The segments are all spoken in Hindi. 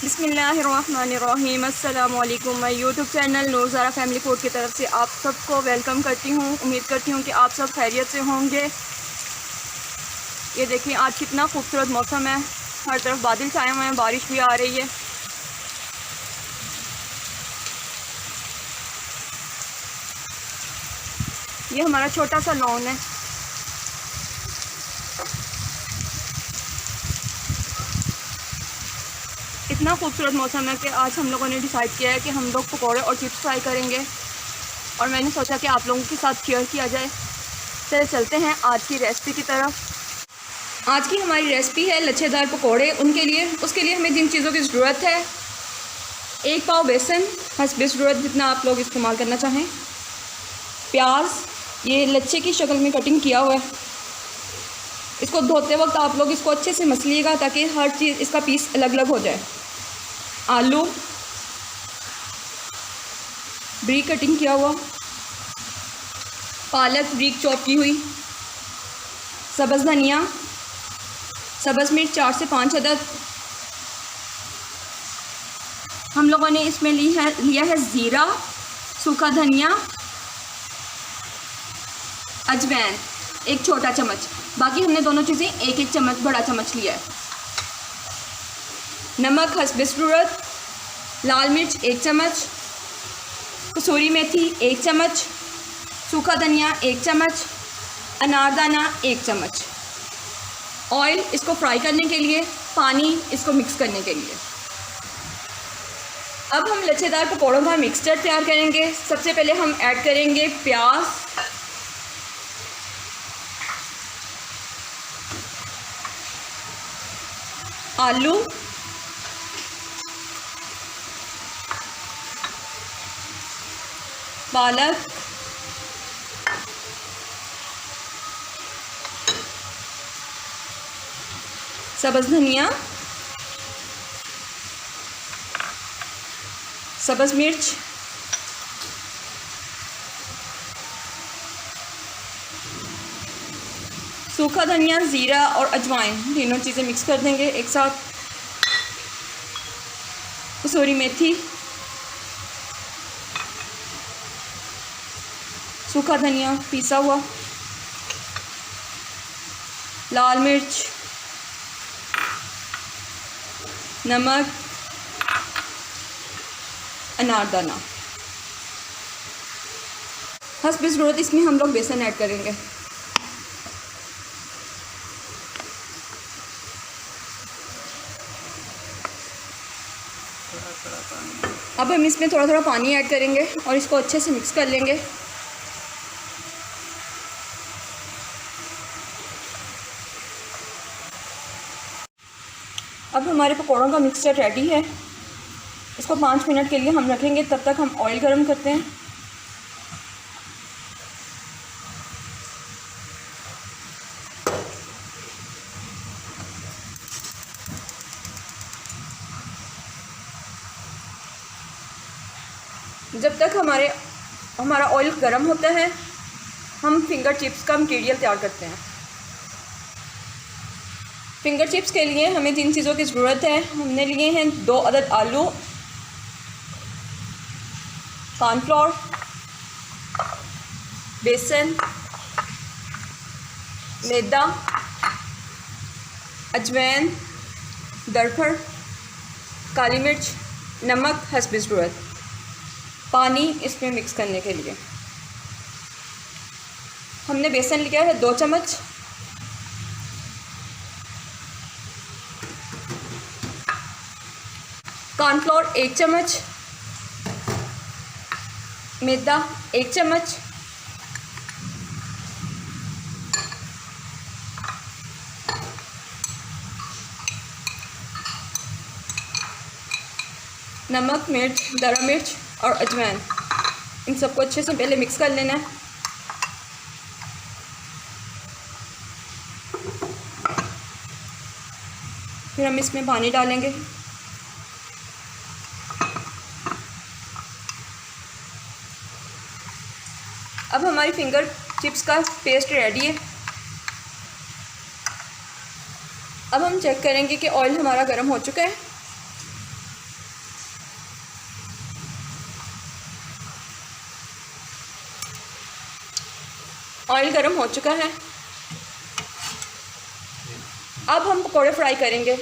बिस्मिल्लाहिर्रहमानिर्रहीम। अस्सलामुअलैकुम। मैं यूट्यूब चैनल नूरज़ारा फैमिली फूड की तरफ से आप सबको वेलकम करती हूँ। उम्मीद करती हूँ कि आप सब खैरियत से होंगे। ये देखिए आज कितना खूबसूरत मौसम है, हर तरफ बादल छाए हुए हैं, बारिश भी आ रही है। ये हमारा छोटा सा लॉन है। इतना खूबसूरत मौसम है कि आज हम लोगों ने डिसाइड किया है कि हम लोग पकौड़े और चिप्स फ्राई करेंगे, और मैंने सोचा कि आप लोगों के साथ शेयर किया जाए। चले चलते हैं आज की रेसिपी की तरफ। आज की हमारी रेसिपी है लच्छेदार पकौड़े। उसके लिए हमें जिन चीज़ों की ज़रूरत है, 1 पाव बेसन, हस्बे ज़रूरत जितना आप लोग इस्तेमाल करना चाहें। प्याज, ये लच्छे की शक्ल में कटिंग किया हुआ है। इसको धोते वक्त आप लोग इसको अच्छे से मसलिएगा ताकि हर चीज़ इसका पीस अलग अलग हो जाए। आलू ब्रीक कटिंग किया हुआ, पालक ब्रीक चॉप की हुई, सब्ज़ धनिया, सब्ज़ मिर्च 4 से 5 अदद। हम लोगों ने इसमें लिया है ज़ीरा, सूखा धनिया, अजवाइन 1 छोटा चम्मच। बाकी हमने दोनों चीज़ें 1-1 चम्मच बड़ा चम्मच लिया है। नमक हस्बे ज़रूरत, लाल मिर्च 1 चम्मच, कसूरी मेथी 1 चम्मच, सूखा धनिया 1 चम्मच, अनारदाना 1 चम्मच, ऑयल इसको फ्राई करने के लिए, पानी इसको मिक्स करने के लिए। अब हम लच्छेदार पकौड़ों का मिक्सचर तैयार करेंगे। सबसे पहले हम ऐड करेंगे प्याज, आलू, पालक, सब्ज़ धनिया, सब्ज़ मिर्च, सूखा धनिया, ज़ीरा और अजवाइन, तीनों चीज़ें मिक्स कर देंगे एक साथ। कसूरी मेथी, सूखा धनिया पिसा हुआ, लाल मिर्च, नमक, अनारदाना। हस्बे ज़रूरत इसमें हम लोग बेसन ऐड करेंगे। अब हम इसमें थोड़ा थोड़ा पानी ऐड करेंगे और इसको अच्छे से मिक्स कर लेंगे। अब हमारे पकौड़ों का मिक्सचर रेडी है। इसको 5 मिनट के लिए हम रखेंगे, तब तक हम ऑयल गरम करते हैं। जब तक हमारा ऑयल गरम होता है, हम फिंगर चिप्स का मटीरियल तैयार करते हैं। फिंगर चिप्स के लिए हमें जिन चीज़ों की ज़रूरत है, हमने लिए हैं 2 अदद आलू, कॉर्नफ्लोर, बेसन, मैदा, अजवाइन, दरफड़, काली मिर्च, नमक हस्बे ज़रूरत, पानी इसमें मिक्स करने के लिए। हमने बेसन लिया है 2 चम्मच, कॉर्नफ्लोर 1 चम्मच, मैदा 1 चम्मच, नमक, मिर्च, दरा मिर्च और अजवाइन। इन सबको अच्छे से पहले मिक्स कर लेना है। फिर हम इसमें पानी डालेंगे। अब हमारी फिंगर चिप्स का पेस्ट रेडी है। अब हम चेक करेंगे कि ऑयल हमारा गर्म हो चुका है। ऑयल गर्म हो चुका है। अब हम पकौड़े फ्राई करेंगे।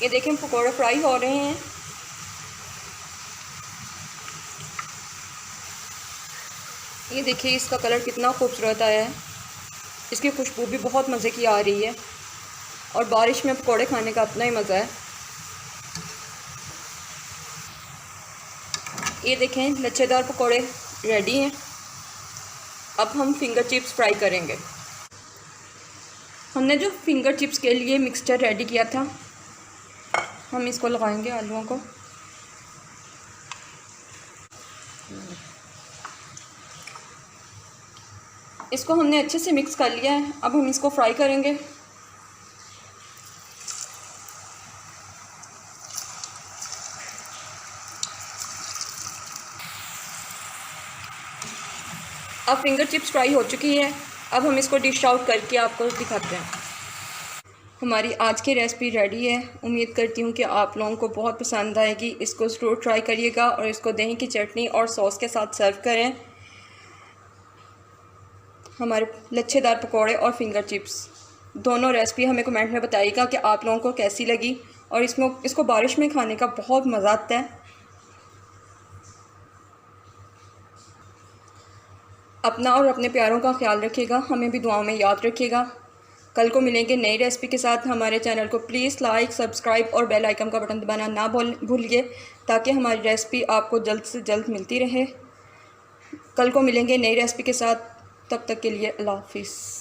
ये देखें पकौड़े फ्राई हो रहे हैं। ये देखिए इसका कलर कितना खूबसूरत आया है। इसकी खुशबू भी बहुत मज़े की आ रही है और बारिश में पकौड़े खाने का अपना ही मज़ा है। ये देखें लच्छेदार पकौड़े रेडी हैं। अब हम फिंगर चिप्स फ्राई करेंगे। हमने जो फिंगर चिप्स के लिए मिक्सचर रेडी किया था, हम इसको लगाएंगे आलूओं को। इसको हमने अच्छे से मिक्स कर लिया है। अब हम इसको फ्राई करेंगे। अब फिंगर चिप्स फ्राई हो चुकी है। अब हम इसको डिश आउट करके आपको दिखाते हैं। हमारी आज की रेसिपी रेडी है। उम्मीद करती हूँ कि आप लोगों को बहुत पसंद आएगी। इसको ज़रूर ट्राई करिएगा और इसको दही की चटनी और सॉस के साथ सर्व करें। हमारे लच्छेदार पकौड़े और फिंगर चिप्स दोनों रेसिपी हमें कमेंट में बताइएगा कि आप लोगों को कैसी लगी। और इसको बारिश में खाने का बहुत मज़ा आता है। अपना और अपने प्यारों का ख्याल रखिएगा। हमें भी दुआओं में याद रखिएगा। कल को मिलेंगे नई रेसिपी के साथ। हमारे चैनल को प्लीज़ लाइक, सब्सक्राइब और बेल आइकन का बटन दबाना ना भूलिए ताकि हमारी रेसिपी आपको जल्द से जल्द मिलती रहे। कल को मिलेंगे नई रेसिपी के साथ। तब तक के लिए अल्लाह हाफिज़।